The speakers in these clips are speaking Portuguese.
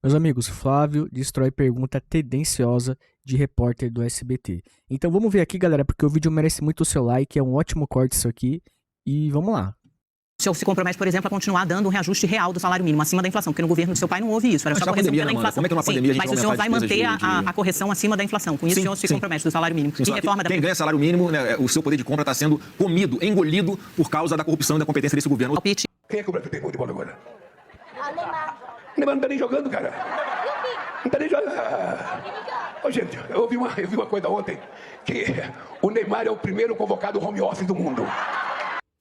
Meus amigos, Flávio destrói pergunta tendenciosa de repórter do SBT. Então vamos ver aqui, galera, porque o vídeo merece muito o seu like, é um ótimo corte isso aqui. E vamos lá. O senhor se compromete, por exemplo, a continuar dando um reajuste real do salário mínimo acima da inflação, porque no governo do seu pai não houve isso, era só correção pela inflação. Como é que numa pandemia a gente mas o senhor vai manter a correção acima da inflação. Com isso, o senhor se compromete do salário mínimo. E reforma quem ganha salário mínimo, né, o seu poder de compra está sendo comido, engolido por causa da corrupção e da competência desse governo. Palpite. Quem é que o Brasil tem gol de bola agora? O Neymar não tá nem jogando, cara. Não tá nem jogando. Ô, gente, eu vi uma coisa ontem, que o Neymar é o primeiro convocado home office do mundo.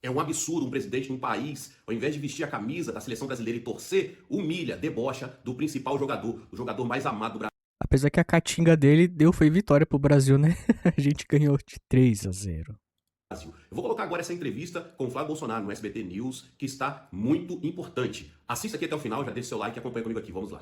É um absurdo um presidente de um país, ao invés de vestir a camisa da seleção brasileira e torcer, humilha, debocha do principal jogador, o jogador mais amado do Brasil. Apesar que a catinga dele foi vitória pro Brasil, né? A gente ganhou de 3-0. Eu vou colocar agora essa entrevista com o Flávio Bolsonaro no SBT News, que está muito importante. Assista aqui até o final, já deixe seu like e acompanhe comigo aqui. Vamos lá.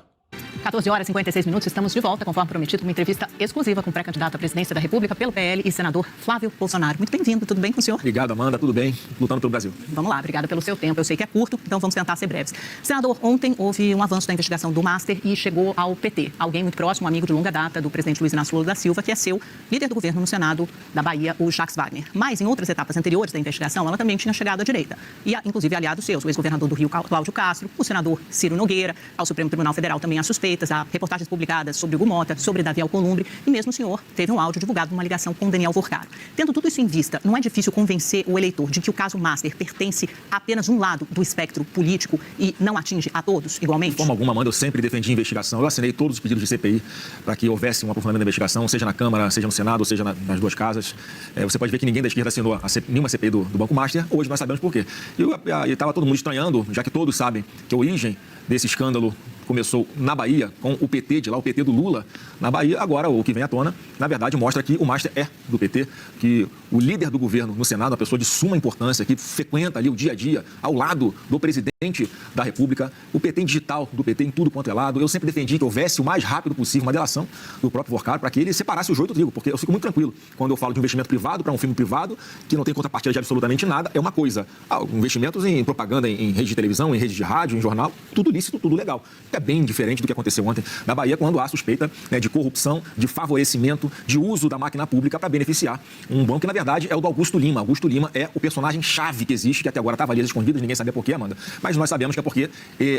14 horas e 56 minutos, estamos de volta, conforme prometido, uma entrevista exclusiva com o pré-candidato à presidência da República pelo PL e senador Flávio Bolsonaro. Muito bem-vindo, tudo bem com o senhor? Obrigado, Amanda, tudo bem? Lutando pelo Brasil. Vamos lá, obrigada pelo seu tempo, eu sei que é curto, então vamos tentar ser breves. Senador, ontem houve um avanço da investigação do Master e chegou ao PT, alguém muito próximo, amigo de longa data do presidente Luiz Inácio Lula da Silva, que é seu líder do governo no Senado da Bahia, o Jacques Wagner. Mas em outras etapas anteriores da investigação, ela também tinha chegado à direita. E, inclusive, aliados seus, o ex-governador do Rio, Cláudio Castro, o senador Ciro Nogueira, ao Supremo Tribunal Federal também há suspeitas, há reportagens publicadas sobre Hugo Mota, sobre Davi Alcolumbre, e mesmo o senhor teve um áudio divulgado numa ligação com Daniel Vorcaro. Tendo tudo isso em vista, não é difícil convencer o eleitor de que o caso Master pertence a apenas um lado do espectro político e não atinge a todos igualmente? De forma alguma, Amanda, eu sempre defendi investigação. Eu assinei todos os pedidos de CPI para que houvesse um aprofundamento da investigação, seja na Câmara, seja no Senado, ou seja nas duas casas. Você pode ver que ninguém da esquerda assinou nenhuma CPI do Banco Master. Hoje nós sabemos por quê. E estava todo mundo estranhando, já que todos sabem que a origem desse escândalo começou na Bahia, com o PT de lá, o PT do Lula na Bahia. Agora, o que vem à tona, na verdade, mostra que o Master é do PT, que o líder do governo no Senado, uma pessoa de suma importância, que frequenta ali o dia a dia, ao lado do presidente da República, o PT digital do PT em tudo quanto é lado. Eu sempre defendi que houvesse o mais rápido possível uma delação do próprio Vorcaro para que ele separasse o joio do trigo, porque eu fico muito tranquilo quando eu falo de investimento privado para um filme privado, que não tem contrapartida de absolutamente nada, é uma coisa. Investimentos em propaganda, em rede de televisão, em rede de rádio, em jornal, tudo lícito, tudo legal. É bem diferente do que aconteceu ontem na Bahia, quando há suspeita, né, de corrupção, de favorecimento, de uso da máquina pública para beneficiar um banco que, na verdade, é o do Augusto Lima. Augusto Lima é o personagem-chave que existe, que até agora estava ali escondido, ninguém sabia por quê, Amanda. Mas nós sabemos que é porque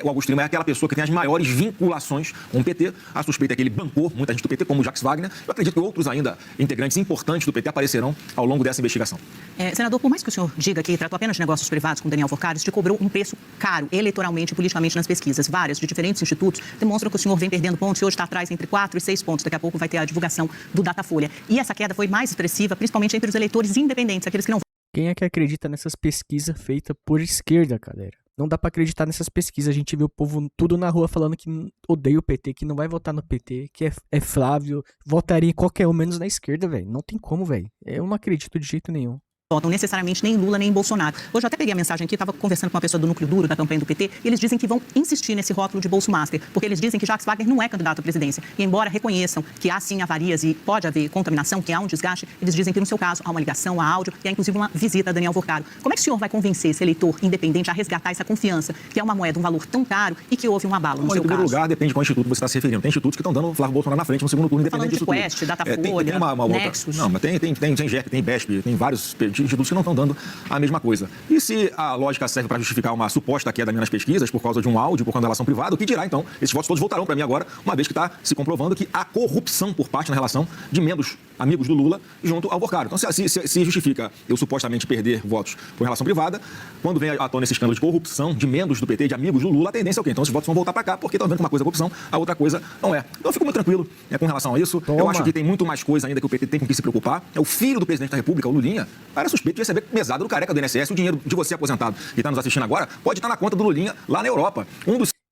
o Augusto Lima é aquela pessoa que tem as maiores vinculações com o PT. A suspeita é que ele bancou muita gente do PT, como o Jacques Wagner. Eu acredito que outros ainda integrantes importantes do PT aparecerão ao longo dessa investigação. Senador, por mais que o senhor diga que tratou apenas de negócios privados com Daniel Vorcaro, te cobrou um preço caro, eleitoralmente e politicamente nas pesquisas. Várias, de diferentes institutos, demonstram que o senhor vem perdendo pontos e hoje está atrás entre 4 e 6 pontos. Daqui a pouco vai ter a divulgação do Datafolha. E essa queda foi mais expressiva, principalmente entre os eleitores independentes, aqueles que não... Quem é que acredita nessas pesquisas feitas por esquerda, galera? Não dá pra acreditar nessas pesquisas. A gente vê o povo tudo na rua falando que odeia o PT, que não vai votar no PT, que é Flávio. Votaria em qualquer um, menos na esquerda, velho. Não tem como, velho. Eu não acredito de jeito nenhum. Votam necessariamente nem em Lula nem em Bolsonaro. Hoje eu até peguei a mensagem aqui, estava conversando com uma pessoa do núcleo duro da campanha do PT, e eles dizem que vão insistir nesse rótulo de Bolso Master, porque eles dizem que Jacques Wagner não é candidato à presidência. E embora reconheçam que há sim avarias e pode haver contaminação, que há um desgaste, eles dizem que no seu caso há uma ligação, há áudio e há inclusive uma visita a Daniel Vorcaro. Como é que o senhor vai convencer esse eleitor independente a resgatar essa confiança, que é uma moeda, um valor tão caro e que houve um abalo no seu Em primeiro caso? lugar, depende de qual instituto você está se referindo. Tem institutos que estão dando o Flávio Bolsonaro na frente no segundo turno, independente disso tudo. Falando de Quest, Datafolha, Nexus... Não, mas tem GEP, tem BESP, tem vários institutos que não estão dando a mesma coisa. E se a lógica serve para justificar uma suposta queda minha nas pesquisas por causa de um áudio, por causa da relação privada, o que dirá então? Esses votos todos voltarão para mim agora, uma vez que está se comprovando que há corrupção por parte na relação de membros amigos do Lula junto ao Vorcaro. Então, se justifica eu supostamente perder votos por relação privada, quando vem à tona esse escândalo de corrupção de membros do PT, de amigos do Lula, a tendência é o quê? Então, esses votos vão voltar para cá, porque estão vendo que uma coisa é corrupção, a outra coisa não é. Então, eu fico muito tranquilo com relação a isso. Toma. Eu acho que tem muito mais coisa ainda que o PT tem com que se preocupar. É o filho do presidente da República, o Lulinha, era suspeito de receber mesada do careca do INSS. O dinheiro de você aposentado que está nos assistindo agora pode estar na conta do Lulinha lá na Europa.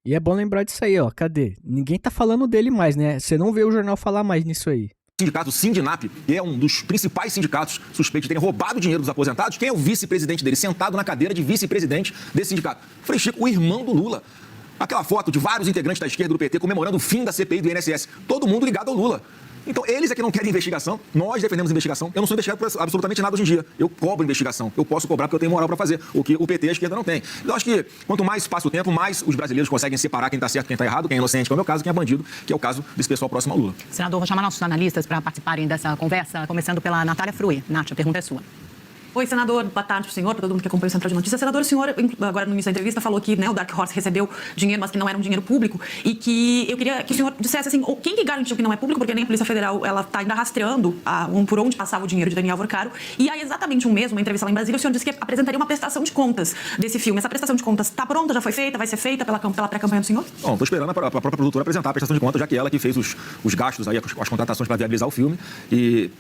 E é bom lembrar disso aí, ó. Cadê? Ninguém tá falando dele mais, né? Você não vê o jornal falar mais nisso aí. Sindicato Sindinap, que é um dos principais sindicatos suspeitos de terem roubado o dinheiro dos aposentados. Quem é o vice-presidente dele, sentado na cadeira de vice-presidente desse sindicato? Frei Chico, o irmão do Lula. Aquela foto de vários integrantes da esquerda do PT comemorando o fim da CPI do INSS. Todo mundo ligado ao Lula. Então, eles é que não querem investigação, nós defendemos investigação. Eu não sou investigado por absolutamente nada hoje em dia. Eu cobro investigação. Eu posso cobrar porque eu tenho moral para fazer, o que o PT e a esquerda não tem. Então, acho que quanto mais passa o tempo, mais os brasileiros conseguem separar quem está certo, quem está errado, quem é inocente, que é o meu caso, quem é bandido, que é o caso desse pessoal próximo ao Lula. Senador, vou chamar nossos analistas para participarem dessa conversa, começando pela Natália Fruê. Nath, a pergunta é sua. Oi, senador. Boa tarde para o senhor, para todo mundo que acompanha o Central de Notícias. Senador, o senhor, agora no início da entrevista, falou que o Dark Horse recebeu dinheiro, mas que não era um dinheiro público, e que eu queria que o senhor dissesse assim, quem que garantiu que não é público, porque nem a Polícia Federal ela está ainda rastreando por onde passava o dinheiro de Daniel Vorcaro. E há exatamente um mês, uma entrevista lá em Brasília, o senhor disse que apresentaria uma prestação de contas desse filme. Essa prestação de contas está pronta, já foi feita, vai ser feita pela pré-campanha do senhor? Bom, estou esperando a própria produtora apresentar a prestação de contas, já que ela que fez os gastos aí, as contratações para viabilizar o filme. E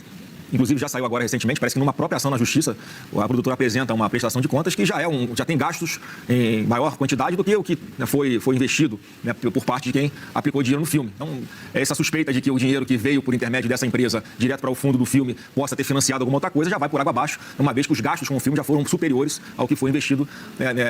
inclusive já saiu agora recentemente, parece que numa própria ação na Justiça, a produtora apresenta uma prestação de contas que já tem gastos em maior quantidade do que o que foi investido, né, por parte de quem aplicou dinheiro no filme. Então, essa suspeita de que o dinheiro que veio por intermédio dessa empresa direto para o fundo do filme possa ter financiado alguma outra coisa, já vai por água abaixo, uma vez que os gastos com o filme já foram superiores ao que foi investido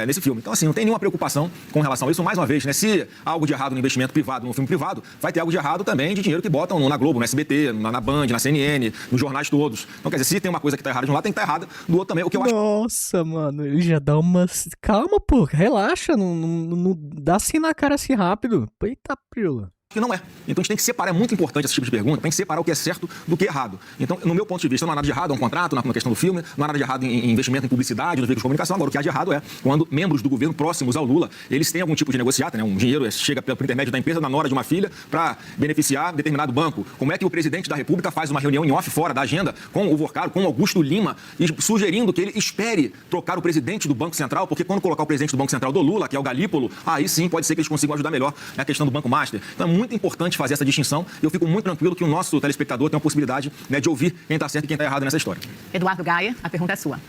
nesse filme. Então, assim, não tem nenhuma preocupação com relação a isso. Mais uma vez, né, se há algo de errado no investimento privado, no filme privado, vai ter algo de errado também de dinheiro que botam na Globo, no SBT, na Band, na CNN, nos jornais todos. Então, quer dizer, se tem uma coisa que tá errada de um lado, tem que estar errada do outro também. O que eu acho... Nossa, mano, ele já dá uma... Calma, pô, relaxa, não dá assim na cara assim rápido. Eita, prila. Que não é. Então a gente tem que separar, é muito importante esse tipo de pergunta, tem que separar o que é certo do que é errado. Então, no meu ponto de vista, não há nada de errado, é um contrato, na questão do filme, não há nada de errado em investimento em publicidade, nos veículos de comunicação. Agora, o que há de errado é quando membros do governo próximos ao Lula, eles têm algum tipo de negociata, né? Um dinheiro chega por intermédio da empresa na nora de uma filha para beneficiar determinado banco. Como é que o presidente da República faz uma reunião em off, fora da agenda, com o Vorcaro, com o Augusto Lima, sugerindo que ele espere trocar o presidente do Banco Central, porque quando colocar o presidente do Banco Central do Lula, que é o Galípolo, aí sim pode ser que eles consigam ajudar melhor na questão do Banco Master. Então é muito importante fazer essa distinção. Eu fico muito tranquilo que o nosso telespectador tem a possibilidade, né, de ouvir quem está certo e quem está errado nessa história. Eduardo Gaia, a pergunta é sua.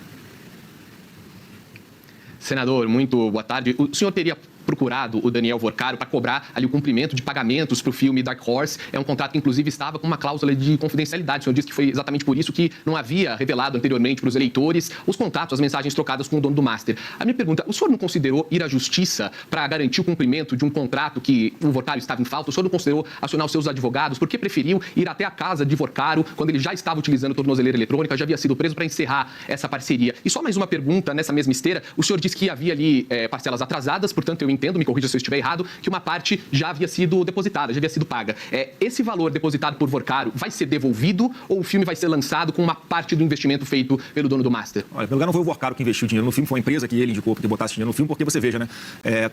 Senador, muito boa tarde. O senhor teria procurado o Daniel Vorcaro para cobrar ali o cumprimento de pagamentos para o filme Dark Horse? É um contrato que, inclusive, estava com uma cláusula de confidencialidade. O senhor disse que foi exatamente por isso que não havia revelado anteriormente para os eleitores os contatos, as mensagens trocadas com o dono do Master. A minha pergunta, o senhor não considerou ir à justiça para garantir o cumprimento de um contrato que o Vorcaro estava em falta? O senhor não considerou acionar os seus advogados? Por que preferiu ir até a casa de Vorcaro quando ele já estava utilizando a tornozeleira eletrônica, já havia sido preso, para encerrar essa parceria? E só mais uma pergunta nessa mesma esteira. O senhor disse que havia ali parcelas atrasadas, portanto, eu entendo, me corrija se eu estiver errado, que uma parte já havia sido depositada, já havia sido paga. Esse valor depositado por Vorcaro vai ser devolvido ou o filme vai ser lançado com uma parte do investimento feito pelo dono do Master? Olha, pelo lugar não foi o Vorcaro que investiu dinheiro no filme, foi a empresa que ele indicou que botasse dinheiro no filme, porque você veja, né,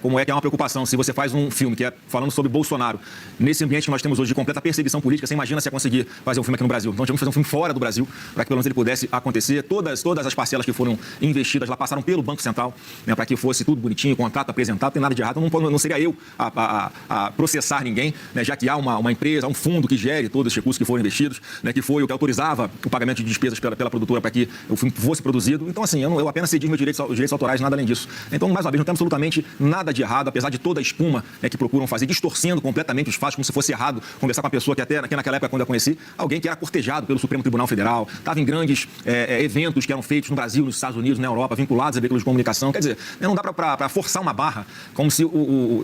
como é que é uma preocupação. Se você faz um filme que é falando sobre Bolsonaro, nesse ambiente que nós temos hoje de completa perseguição política, você imagina se ia conseguir fazer um filme aqui no Brasil. Então tivemos que fazer um filme fora do Brasil, para que pelo menos ele pudesse acontecer. Todas as parcelas que foram investidas lá passaram pelo Banco Central, né, para que fosse tudo bonitinho, contrato apresentado, não tem nada de errado. Não seria eu a processar ninguém, né, já que há uma empresa, um fundo que gere todos os recursos que foram investidos, né, que foi o que autorizava o pagamento de despesas pela produtora para que o filme fosse produzido. Então, assim, eu apenas cedi meus direitos autorais, nada além disso. Então, mais uma vez, não tem absolutamente nada de errado, apesar de toda a espuma, né, que procuram fazer, distorcendo completamente os fatos, como se fosse errado conversar com uma pessoa que até naquela época, quando eu conheci, alguém que era cortejado pelo Supremo Tribunal Federal, estava em grandes eventos que eram feitos no Brasil, nos Estados Unidos, na Europa, vinculados a veículos de comunicação. Quer dizer, não dá para forçar uma barra, como se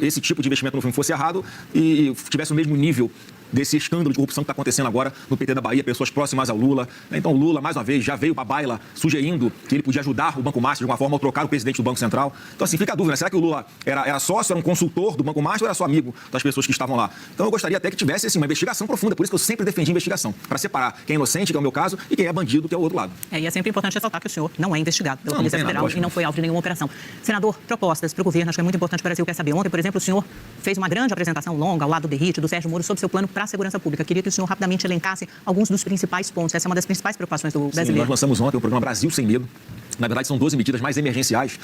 esse tipo de investimento no filme fosse errado e tivesse o mesmo nível desse escândalo de corrupção que está acontecendo agora no PT da Bahia, pessoas próximas ao Lula. Então o Lula, mais uma vez, já veio para a baila sugerindo que ele podia ajudar o Banco Master de alguma forma ao trocar o presidente do Banco Central. Então, assim, fica a dúvida, né? Será que o Lula era sócio, era um consultor do Banco Master ou era só amigo das pessoas que estavam lá? Então eu gostaria até que tivesse assim, uma investigação profunda, por isso que eu sempre defendi investigação, para separar quem é inocente, que é o meu caso, e quem é bandido, que é o outro lado. E é sempre importante ressaltar que o senhor não é investigado pela Polícia Federal e não foi alvo de nenhuma operação. Senador, propostas para o governo, acho que é muito importante, o Brasil quer saber. Ontem, por exemplo, o senhor fez uma grande apresentação longa ao lado do Derrite, do Sérgio Moro, sobre seu plano para a segurança pública. Queria que o senhor rapidamente elencasse alguns dos principais pontos. Essa é uma das principais preocupações do brasileiro. Sim, nós lançamos ontem o programa Brasil Sem Medo. Na verdade, são 12 medidas mais emergenciais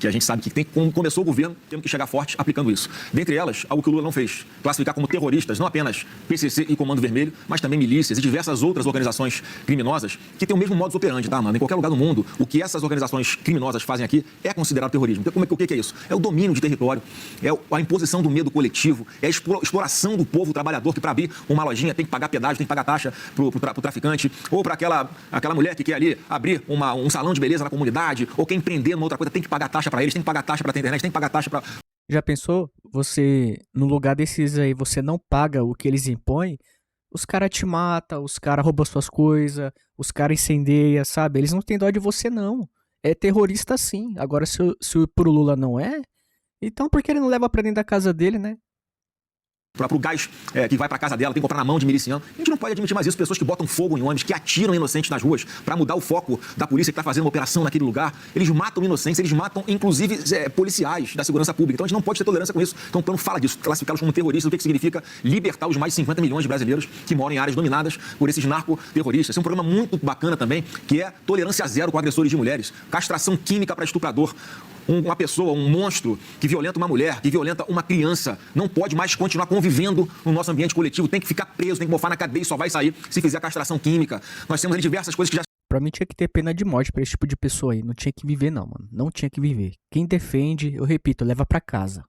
que a gente sabe que como começou o governo, temos que chegar forte aplicando isso. Dentre elas, algo que o Lula não fez, classificar como terroristas não apenas PCC e Comando Vermelho, mas também milícias e diversas outras organizações criminosas que têm o mesmo modus operandi, tá, mano? Em qualquer lugar do mundo, o que essas organizações criminosas fazem aqui é considerado terrorismo. Então, o que é isso? É o domínio de território, é a imposição do medo coletivo, é a exploração do povo trabalhador que para abrir uma lojinha tem que pagar pedágio, tem que pagar taxa pro traficante, ou para aquela mulher que quer ali abrir um salão de beleza na comunidade, ou quer empreender numa outra coisa, tem que pagar taxa para eles, tem que pagar taxa para ter internet, tem que pagar taxa para... Já pensou? Você, no lugar desses aí, você não paga o que eles impõem, Os caras te matam, os caras roubam suas coisas, os caras incendeiam, sabe? Eles não têm dó de você, não. É terrorista sim. Agora, se pro Lula não é, então por que ele não leva pra dentro da casa dele, né? Pro gás que vai pra casa dela, tem que comprar na mão de miliciano. A gente não pode admitir mais isso. Pessoas que botam fogo em ônibus, que atiram inocentes nas ruas pra mudar o foco da polícia que tá fazendo uma operação naquele lugar. Eles matam inocentes, eles matam, inclusive, policiais da segurança pública. Então a gente não pode ter tolerância com isso. Então o plano fala disso, classificá-los como terroristas, o que significa libertar os mais de 50 milhões de brasileiros que moram em áreas dominadas por esses narcoterroristas. Esse é um programa muito bacana também, que é tolerância zero com agressores de mulheres, castração química para estuprador. Uma pessoa, um monstro que violenta uma mulher, que violenta uma criança, não pode mais continuar convivendo no nosso ambiente coletivo, tem que ficar preso, tem que mofar na cadeia e só vai sair se fizer a castração química. Nós temos ali diversas coisas que já... Pra mim tinha que ter pena de morte pra esse tipo de pessoa aí. Não tinha que viver não, mano. Não tinha que viver. Quem defende, eu repito, leva pra casa.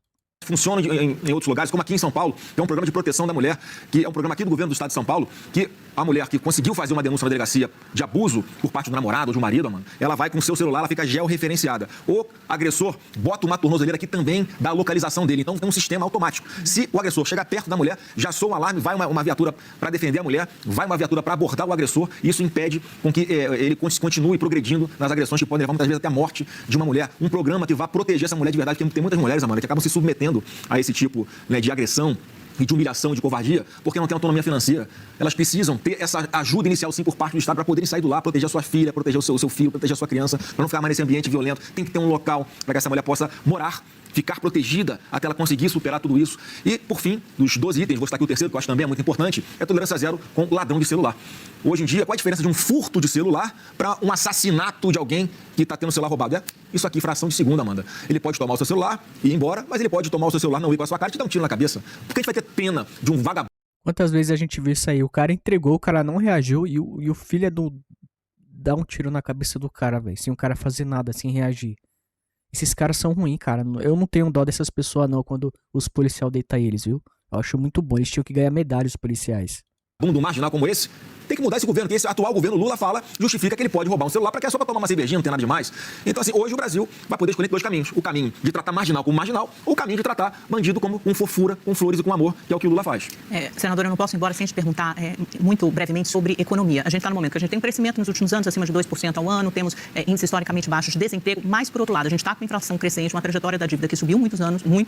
Funciona em outros lugares, como aqui em São Paulo, que é um programa de proteção da mulher, que é um programa aqui do governo do estado de São Paulo, que a mulher que conseguiu fazer uma denúncia na delegacia de abuso por parte do namorado ou de um marido, mano, ela vai com o seu celular, ela fica georreferenciada. O agressor bota uma tornozeleira que também dá a localização dele. Então tem um sistema automático. Se o agressor chegar perto da mulher, já soa o alarme, vai uma viatura para defender a mulher, vai uma viatura para abordar o agressor, e isso impede com que ele continue progredindo nas agressões que podem levar muitas vezes até a morte de uma mulher. Um programa que vai proteger essa mulher de verdade, porque tem muitas mulheres, Amanda, que acabam se submetendo a esse tipo, né, de agressão e de humilhação, de covardia, porque não tem autonomia financeira. Elas precisam ter essa ajuda inicial, sim, por parte do Estado, para poderem sair do lar, proteger a sua filha, proteger o seu filho, proteger a sua criança, para não ficar mais nesse ambiente violento. Tem que ter um local para que essa mulher possa morar, ficar protegida até ela conseguir superar tudo isso. E, por fim, dos 12 itens, vou citar aqui o terceiro, que eu acho também é muito importante, é tolerância zero com ladrão de celular. Hoje em dia, qual a diferença de um furto de celular para um assassinato de alguém que está tendo o celular roubado? Isso aqui, fração de segunda, Amanda. Ele pode tomar o seu celular e ir embora, mas ele pode tomar o seu celular, não ir com a sua cara e te dar um tiro na cabeça. Por que a gente vai ter pena de um vagabundo? Quantas vezes a gente viu isso aí? O cara entregou, o cara não reagiu e o filho dá um tiro na cabeça do cara, velho. Sem o cara fazer nada, sem reagir. Esses caras são ruins, cara. Eu não tenho dó dessas pessoas, não, quando os policiais deitam eles, viu? Eu acho muito bom. Eles tinham que ganhar medalha, os policiais. Um marginal como esse, tem que mudar esse governo, que esse atual governo Lula fala, justifica que ele pode roubar um celular para que é só para tomar uma cervejinha, não tem nada demais. Então, assim, hoje o Brasil vai poder escolher dois caminhos. O caminho de tratar marginal como marginal, ou o caminho de tratar bandido como com fofura, com flores e com amor, que é o que o Lula faz. Senadora, eu não posso ir embora sem te perguntar muito brevemente sobre economia. A gente está no momento que a gente tem um crescimento nos últimos anos acima de 2% ao ano, temos índices historicamente baixos de desemprego, mas, por outro lado, a gente está com inflação crescente, uma trajetória da dívida que subiu muito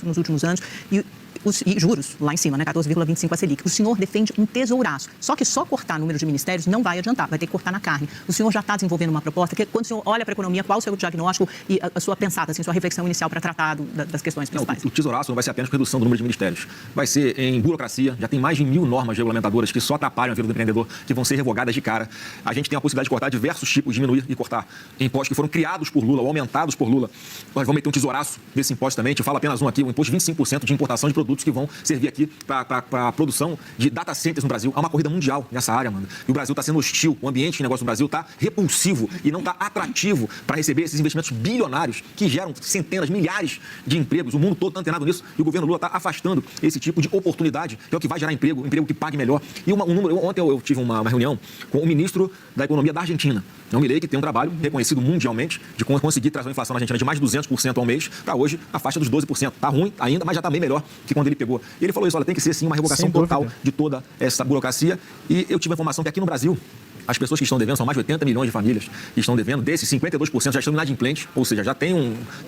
nos últimos anos, e juros lá em cima, né, 14,25 a Selic. O senhor defende um tesouraço, só que só cortar número de ministérios não vai adiantar, vai ter que cortar na carne. O senhor já está desenvolvendo uma proposta que, quando o senhor olha para a economia, qual o seu diagnóstico e a sua pensada, assim, sua reflexão inicial para tratar das questões principais? O tesouraço não vai ser apenas redução do número de ministérios. Vai ser em burocracia, já tem mais de 1.000 normas regulamentadoras que só atrapalham a vida do empreendedor, que vão ser revogadas de cara. A gente tem a possibilidade de cortar diversos tipos, diminuir e cortar impostos que foram criados por Lula ou aumentados por Lula. Nós vamos meter um tesouraço nesse imposto também. Te falo apenas um aqui, o imposto de 25% de importação de produtos que vão servir aqui para a produção de data centers no Brasil. Há uma corrida mundial nessa área, mano. E o Brasil está sendo hostil. O ambiente de negócio no Brasil está repulsivo e não está atrativo para receber esses investimentos bilionários que geram centenas, milhares de empregos. O mundo todo está antenado nisso e o governo Lula está afastando esse tipo de oportunidade, que é o que vai gerar emprego que pague melhor. E um número, ontem eu tive uma reunião com o ministro da Economia da Argentina. É um Milei que tem um trabalho reconhecido mundialmente de conseguir trazer uma inflação na Argentina de mais de 200% ao mês para hoje a faixa dos 12%. Está ruim ainda, mas já está bem melhor que quando ele pegou. E ele falou isso, olha, tem que ser sim uma revogação total de toda essa burocracia. E eu tive a informação que aqui no Brasil, as pessoas que estão devendo, são mais de 80 milhões de famílias que estão devendo, desses 52% já estão inadimplentes, ou seja, já tem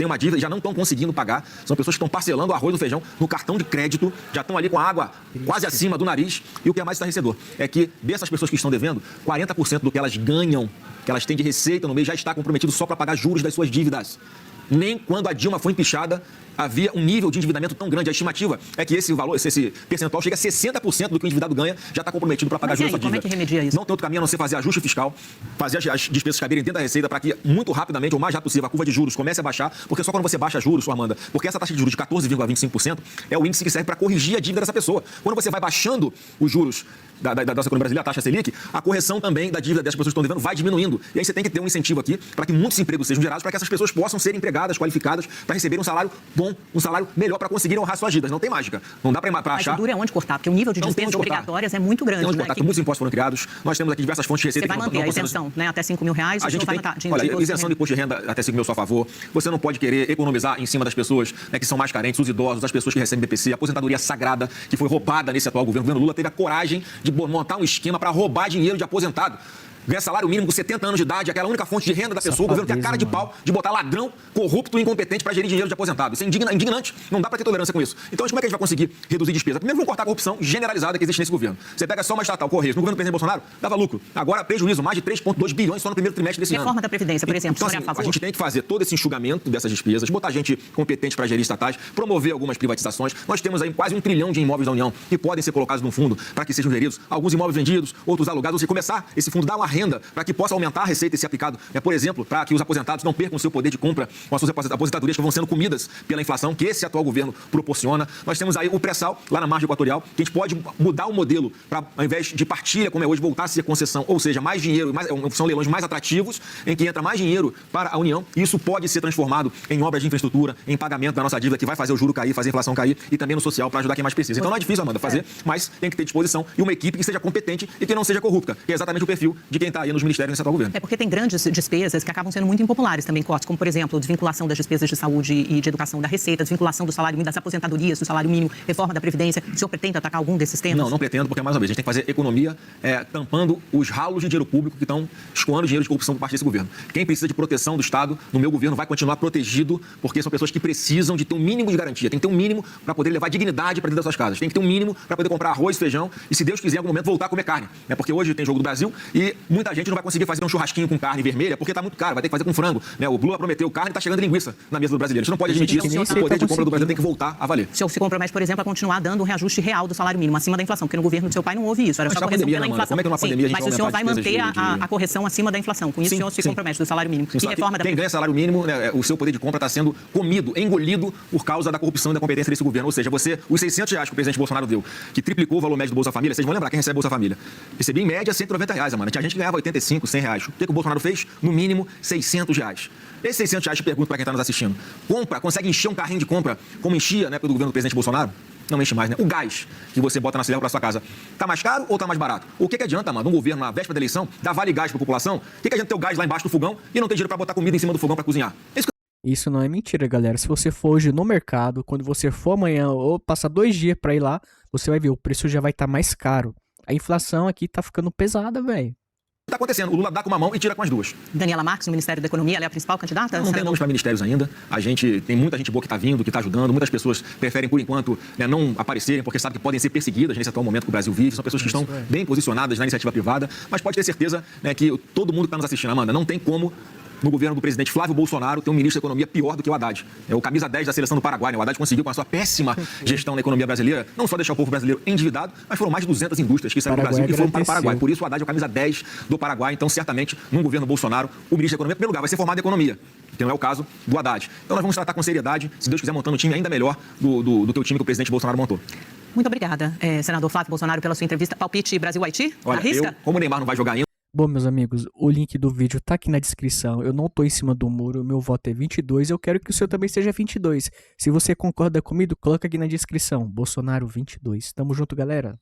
uma dívida e já não estão conseguindo pagar. São pessoas que estão parcelando o arroz e o feijão no cartão de crédito, já estão ali com a água quase acima do nariz. E o que é mais estarrecedor é que dessas pessoas que estão devendo, 40% do que elas ganham, que elas têm de receita no mês, já está comprometido só para pagar juros das suas dívidas. Nem quando a Dilma foi empichada havia um nível de endividamento tão grande. A estimativa é que esse valor, esse percentual chega a 60% do que o endividado ganha, já está comprometido para pagar juros da dívida. Como é que remedia isso? Não tem outro caminho a não ser fazer ajuste fiscal, fazer as despesas caberem dentro da receita para que muito rapidamente, ou mais rápido possível, a curva de juros comece a baixar, porque só quando você baixa juros, Amanda, porque essa taxa de juros de 14,25% é o índice que serve para corrigir a dívida dessa pessoa. Quando você vai baixando os juros da nossa economia brasileira, a taxa Selic, a correção também da dívida dessas pessoas que estão devendo vai diminuindo. E aí você tem que ter um incentivo aqui para que muitos empregos sejam gerados, para que essas pessoas possam ser empregadas, qualificadas, para receberem um salário bom, um salário melhor para conseguir honrar suas vidas. Não tem mágica. Não dá para achar. Mas o duro é onde cortar, porque o nível de despesas obrigatórias é muito grande. Tem onde né? cortar. Muitos impostos foram criados. Nós temos aqui diversas fontes de receita. Você vai manter a isenção, né? Até R$5.000. A gente tem, olha, isenção de imposto de renda até R$5.000 a seu favor. Você não pode querer economizar em cima das pessoas, né, que são mais carentes, os idosos, as pessoas que recebem BPC, a aposentadoria sagrada que foi roubada nesse atual governo. O governo Lula teve a coragem de montar um esquema para roubar dinheiro de aposentado. Ganha salário mínimo com 70 anos de idade, aquela única fonte de renda da pessoa. O governo tem a cara de pau de botar ladrão, corrupto e incompetente para gerir dinheiro de aposentado. Isso é indignante. Não dá para ter tolerância com isso. Então, como é que a gente vai conseguir reduzir despesa? Primeiro, vamos cortar a corrupção generalizada que existe nesse governo. Você pega só uma estatal, Correios, no governo do presidente Bolsonaro, dava lucro. Agora, prejuízo, mais de 3,2 bilhões só no primeiro trimestre desse ano. Reforma da Previdência, por exemplo, então, assim, a gente tem que fazer todo esse enxugamento dessas despesas, botar gente competente para gerir estatais, promover algumas privatizações. Nós temos aí quase 1 trilhão de imóveis da União que podem ser colocados no fundo para que sejam geridos. Alguns imóveis vendidos, outros alugados. Ou seja, começar esse fundo, dar uma renda para que possa aumentar a receita e ser aplicado, por exemplo, para que os aposentados não percam o seu poder de compra com as suas aposentadorias que vão sendo comidas pela inflação, que esse atual governo proporciona. Nós temos aí o pré-sal, lá na margem equatorial, que a gente pode mudar o modelo para, ao invés de partilha, como é hoje, voltar a ser concessão, ou seja, mais dinheiro, são leilões mais atrativos, em que entra mais dinheiro para a União, e isso pode ser transformado em obras de infraestrutura, em pagamento da nossa dívida, que vai fazer o juro cair, fazer a inflação cair, e também no social, para ajudar quem mais precisa. Então não é difícil, Amanda, fazer, mas tem que ter disposição e uma equipe que seja competente e que não seja corrupta, que é exatamente o perfil de quem está aí nos ministérios nesse atual governo. É porque tem grandes despesas que acabam sendo muito impopulares também, cortes, como, por exemplo, desvinculação das despesas de saúde e de educação da receita, desvinculação do salário mínimo, das aposentadorias, do salário mínimo, reforma da Previdência. O senhor pretende atacar algum desses temas? Não pretendo, porque, mais uma vez, a gente tem que fazer economia tampando os ralos de dinheiro público que estão escoando dinheiro de corrupção por parte desse governo. Quem precisa de proteção do Estado, no meu governo, vai continuar protegido, porque são pessoas que precisam de ter um mínimo de garantia. Tem que ter um mínimo para poder levar dignidade para dentro das suas casas. Tem que ter um mínimo para poder comprar arroz, feijão e, se Deus quiser, em algum momento, voltar a comer carne. Porque hoje tem Jogo do Brasil e muita gente não vai conseguir fazer um churrasquinho com carne vermelha porque está muito caro, vai ter que fazer com frango. O Lula prometeu carne e está chegando linguiça na mesa do brasileiro. A gente não pode admitir isso. O poder de compra do Brasil tem que voltar a valer. O senhor se compromete, por exemplo, a continuar dando um reajuste real do salário mínimo acima da inflação, porque no governo do seu pai não houve isso, era só correção pela inflação. Como é que numa pandemia a gente mas o senhor vai manter a correção acima da inflação. Com isso, o senhor se compromete do salário mínimo. E reforma da... Quem ganha salário mínimo, o seu poder de compra está sendo comido, engolido por causa da corrupção e da competência desse governo. Ou seja, os R$600 que o presidente Bolsonaro deu, que triplicou o valor médio do Bolsa Família, vocês vão lembrar quem recebe Bolsa Família. Recebia em média R$190, mano. Tinha gente que ganhava 85, R$100. O que o Bolsonaro fez? No mínimo R$600. Esses R$600, te pergunto para quem está nos assistindo, consegue encher um carrinho de compra como enchia na época do governo do presidente Bolsonaro? Não enche mais, né? O gás que você bota na cisterna para sua casa, tá mais caro ou tá mais barato? O que adianta, mano, um governo na véspera da eleição dar vale gás para a população? O que adianta ter o gás lá embaixo do fogão e não ter dinheiro para botar comida em cima do fogão para cozinhar? Isso não é mentira, galera. Se você for hoje no mercado, quando você for amanhã ou passar 2 dias para ir lá, você vai ver, o preço já vai estar mais caro. A inflação aqui tá ficando pesada, velho. Está acontecendo. O Lula dá com uma mão e tira com as duas. Daniela Marques, no Ministério da Economia, ela é a principal candidata? Não tem nomes para ministérios ainda. Tem muita gente boa que está vindo, que está ajudando. Muitas pessoas preferem, por enquanto, não aparecerem, porque sabem que podem ser perseguidas nesse atual momento que o Brasil vive. São pessoas que estão bem posicionadas na iniciativa privada. Mas pode ter certeza, que todo mundo que está nos assistindo, Amanda, não tem como, no governo do presidente Flávio Bolsonaro, ter um ministro da Economia pior do que o Haddad. É o camisa 10 da seleção do Paraguai. O Haddad conseguiu, com a sua péssima gestão na economia brasileira, não só deixar o povo brasileiro endividado, mas foram mais de 200 indústrias que saíram do Brasil e foram para o Paraguai. Por isso o Haddad é o camisa 10 do Paraguai. Então, certamente, num governo Bolsonaro, o ministro da Economia, em primeiro lugar, vai ser formado em economia, que não é o caso do Haddad. Então, nós vamos tratar com seriedade, se Deus quiser, montando um time ainda melhor do que o time que o presidente Bolsonaro montou. Muito obrigada, senador Flávio Bolsonaro, pela sua entrevista. Palpite Brasil-Haiti? Olha, como o Neymar não vai jogar ainda. Bom, meus amigos, o link do vídeo tá aqui na descrição. Eu não tô em cima do muro, meu voto é 22. Eu quero que o seu também seja 22. Se você concorda comigo, coloca aqui na descrição. Bolsonaro 22. Tamo junto, galera.